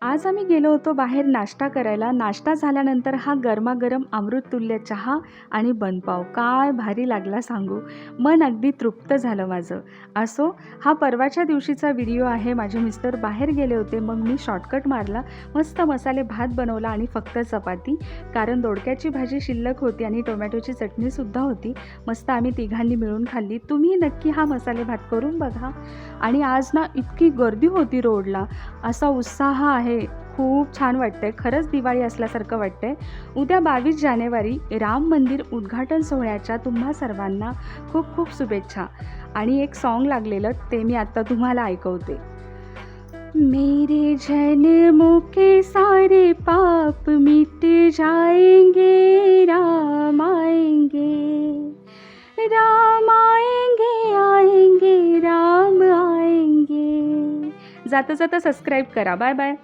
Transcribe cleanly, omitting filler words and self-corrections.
आज आम्ही गेलो होतो बाहेर नाश्ता करायला. नाश्ता झाल्यानंतर हा गरमागरम अमृततुल्य चहा आणि बनपाव काय भारी लागला सांगू. मन अगदी तृप्त झालं माझं. असो, हा परवाच्या दिवशीचा व्हिडिओ आहे. माझे मिस्टर बाहेर गेले होते. मग मी शॉर्टकट मारला. मस्त मसाले भात बनवला आणि फक्त चपाती. कारण दोडक्याची भाजी शिल्लक होती आणि टोमॅटोची चटणीसुद्धा होती. मस्त आम्ही तिघांनी मिळून खाल्ली. तुम्ही नक्की हा मसाले भात करून बघा. आणि आज ना इतकी गर्दी होती रोडला. असा उत्साह आहे. खूप छान वाटतंय. खरंच दिवाळी असल्यासारखं वाटतंय. उद्या 22 जानेवारी राम मंदिर उद्घाटन सोहळ्याच्या तुम्हा सर्वांना खूप खूप शुभेच्छा. आणि एक सॉन्ग लागलेलं ते मी आत्ता तुम्हाला ऐकवते. मेरे जन्मों के सारे पाप मिट जाएंगे, राम आएंगे, राम आएंगे, आएंगे, राम आएंगे. जाता जाता सबस्क्राईब करा. Bye bye.